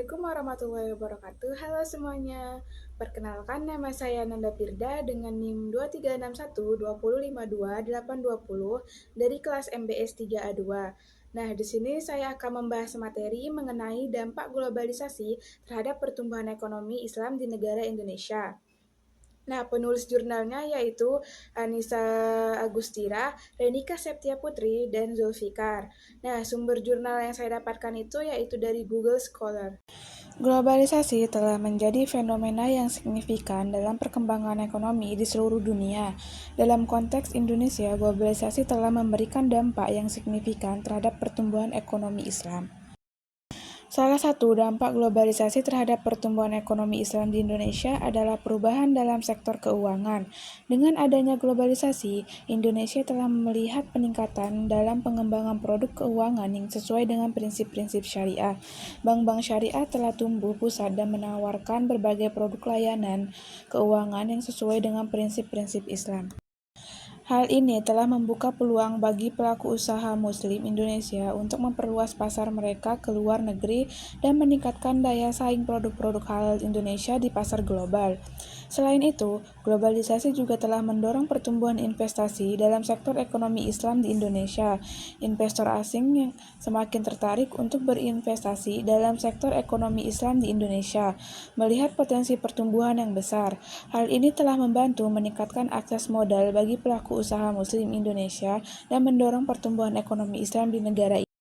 Assalamualaikum warahmatullahi wabarakatuh. Halo semuanya. Perkenalkan nama saya Nanda Firda dengan NIM 236120528020 dari kelas MBS 3A2. Nah, di sini saya akan membahas materi mengenai dampak globalisasi terhadap pertumbuhan ekonomi Islam di negara Indonesia. Nah, penulis jurnalnya yaitu Anissa Agustira, Renika Septia Putri, dan Zulfikar. Nah, sumber jurnal yang saya dapatkan itu yaitu dari Google Scholar. Globalisasi telah menjadi fenomena yang signifikan dalam perkembangan ekonomi di seluruh dunia. Dalam konteks Indonesia, globalisasi telah memberikan dampak yang signifikan terhadap pertumbuhan ekonomi Islam. Salah satu dampak globalisasi terhadap pertumbuhan ekonomi Islam di Indonesia adalah perubahan dalam sektor keuangan. Dengan adanya globalisasi, Indonesia telah melihat peningkatan dalam pengembangan produk keuangan yang sesuai dengan prinsip-prinsip syariah. Bank-bank syariah telah tumbuh pusat dan menawarkan berbagai produk layanan keuangan yang sesuai dengan prinsip-prinsip Islam. Hal ini telah membuka peluang bagi pelaku usaha Muslim Indonesia untuk memperluas pasar mereka ke luar negeri dan meningkatkan daya saing produk-produk halal Indonesia di pasar global. Selain itu, globalisasi juga telah mendorong pertumbuhan investasi dalam sektor ekonomi Islam di Indonesia. Investor asing yang semakin tertarik untuk berinvestasi dalam sektor ekonomi Islam di Indonesia, melihat potensi pertumbuhan yang besar. Hal ini telah membantu meningkatkan akses modal bagi pelaku usaha Muslim Indonesia dan mendorong pertumbuhan ekonomi Islam di negara ini.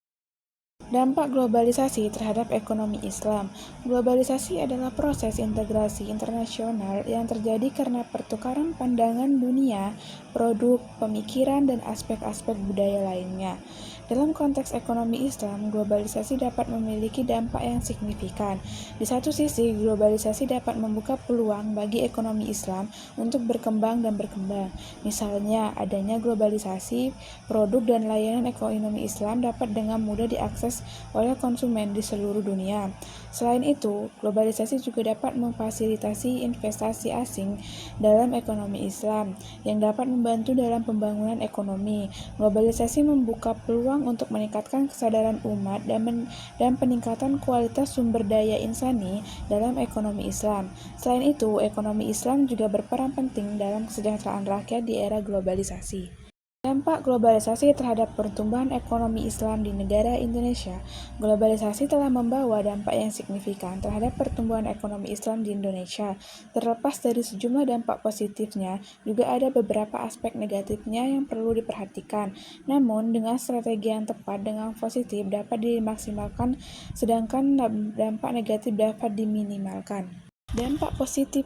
Dampak globalisasi terhadap ekonomi Islam. Globalisasi adalah proses integrasi internasional yang terjadi karena pertukaran pandangan dunia, produk, pemikiran, dan aspek-aspek budaya lainnya. Dalam konteks ekonomi Islam, globalisasi dapat memiliki dampak yang signifikan. Di satu sisi, globalisasi dapat membuka peluang bagi ekonomi Islam untuk berkembang dan berkembang. Misalnya, adanya globalisasi, produk dan layanan ekonomi Islam dapat dengan mudah diakses oleh konsumen di seluruh dunia. Selain itu, globalisasi juga dapat memfasilitasi investasi asing dalam ekonomi Islam yang dapat membantu dalam pembangunan ekonomi. Globalisasi membuka peluang untuk meningkatkan kesadaran umat dan peningkatan kualitas sumber daya insani dalam ekonomi Islam. Selain itu, ekonomi Islam juga berperan penting dalam kesejahteraan rakyat di era globalisasi. Dampak globalisasi terhadap pertumbuhan ekonomi Islam di negara Indonesia. Globalisasi telah membawa dampak yang signifikan terhadap pertumbuhan ekonomi Islam di Indonesia. Terlepas dari sejumlah dampak positifnya, juga ada beberapa aspek negatifnya yang perlu diperhatikan. Namun, dengan strategi yang tepat dengan positif dapat dimaksimalkan, sedangkan dampak negatif dapat diminimalkan. Dampak positif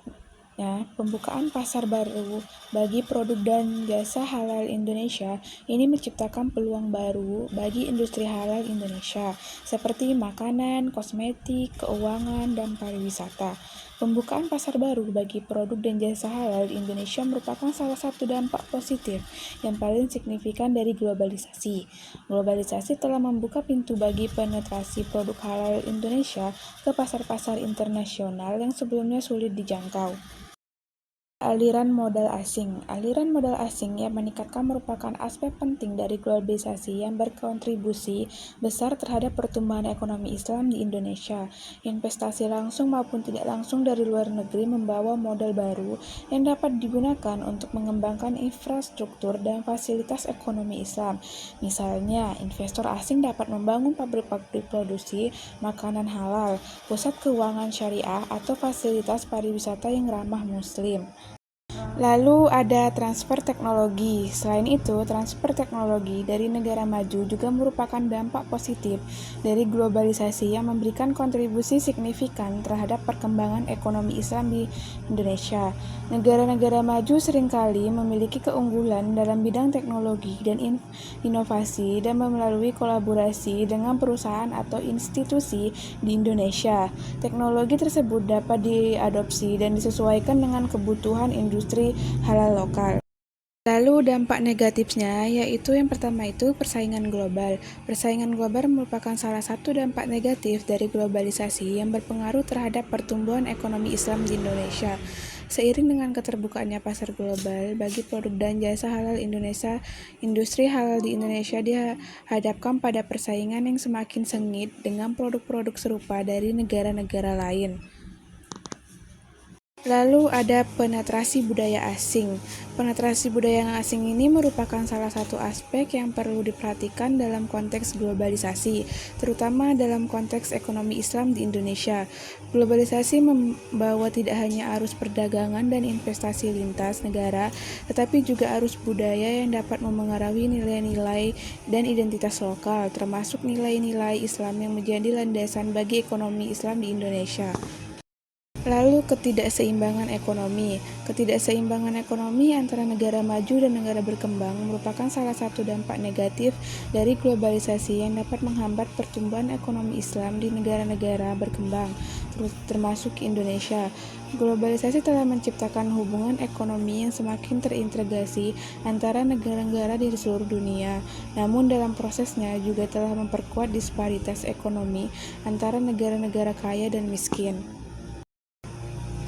pembukaan pasar baru bagi produk dan jasa halal Indonesia ini menciptakan peluang baru bagi industri halal Indonesia seperti makanan, kosmetik, keuangan, dan pariwisata. Pembukaan pasar baru bagi produk dan jasa halal di Indonesia merupakan salah satu dampak positif yang paling signifikan dari globalisasi. Globalisasi telah membuka pintu bagi penetrasi produk halal Indonesia ke pasar-pasar internasional yang sebelumnya sulit dijangkau. Aliran modal asing. Aliran modal asing yang meningkatkan merupakan aspek penting dari globalisasi yang berkontribusi besar terhadap pertumbuhan ekonomi Islam di Indonesia. Investasi langsung maupun tidak langsung dari luar negeri membawa modal baru yang dapat digunakan untuk mengembangkan infrastruktur dan fasilitas ekonomi Islam. Misalnya, investor asing dapat membangun pabrik-pabrik produksi makanan halal, pusat keuangan syariah, atau fasilitas pariwisata yang ramah Muslim. Lalu ada transfer teknologi. Selain itu, transfer teknologi dari negara maju juga merupakan dampak positif dari globalisasi yang memberikan kontribusi signifikan terhadap perkembangan ekonomi Islam di Indonesia. Negara-negara maju seringkali memiliki keunggulan dalam bidang teknologi dan inovasi dan melalui kolaborasi dengan perusahaan atau institusi di Indonesia. Teknologi tersebut dapat diadopsi dan disesuaikan dengan kebutuhan industri halal lokal. Lalu dampak negatifnya yaitu yang pertama itu persaingan global. Persaingan global merupakan salah satu dampak negatif dari globalisasi yang berpengaruh terhadap pertumbuhan ekonomi Islam di Indonesia. Seiring dengan keterbukaannya pasar global bagi produk dan jasa halal Indonesia, industri halal di Indonesia dihadapkan pada persaingan yang semakin sengit dengan produk-produk serupa dari negara-negara lain. Lalu ada penetrasi budaya asing. Penetrasi budaya asing ini merupakan salah satu aspek yang perlu diperhatikan dalam konteks globalisasi, terutama dalam konteks ekonomi Islam di Indonesia. Globalisasi membawa tidak hanya arus perdagangan dan investasi lintas negara, tetapi juga arus budaya yang dapat memengaruhi nilai-nilai dan identitas lokal, termasuk nilai-nilai Islam yang menjadi landasan bagi ekonomi Islam di Indonesia. Lalu ketidakseimbangan ekonomi. Ketidakseimbangan ekonomi antara negara maju dan negara berkembang merupakan salah satu dampak negatif dari globalisasi yang dapat menghambat pertumbuhan ekonomi Islam di negara-negara berkembang, termasuk Indonesia. Globalisasi telah menciptakan hubungan ekonomi yang semakin terintegrasi antara negara-negara di seluruh dunia. Namun dalam prosesnya juga telah memperkuat disparitas ekonomi antara negara-negara kaya dan miskin.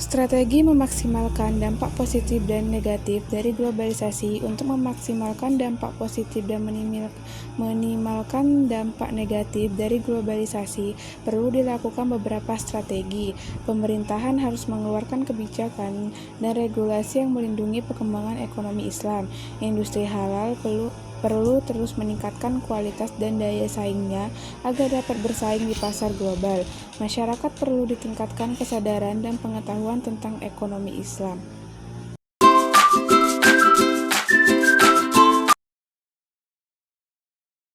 Strategi memaksimalkan dampak positif dan negatif dari globalisasi. Untuk memaksimalkan dampak positif dan minimalkan dampak negatif dari globalisasi, perlu dilakukan beberapa strategi. Pemerintahan harus mengeluarkan kebijakan dan regulasi yang melindungi perkembangan ekonomi Islam. Industri halal perlu terus meningkatkan kualitas dan daya saingnya agar dapat bersaing di pasar global. Masyarakat perlu ditingkatkan kesadaran dan pengetahuan tentang ekonomi Islam.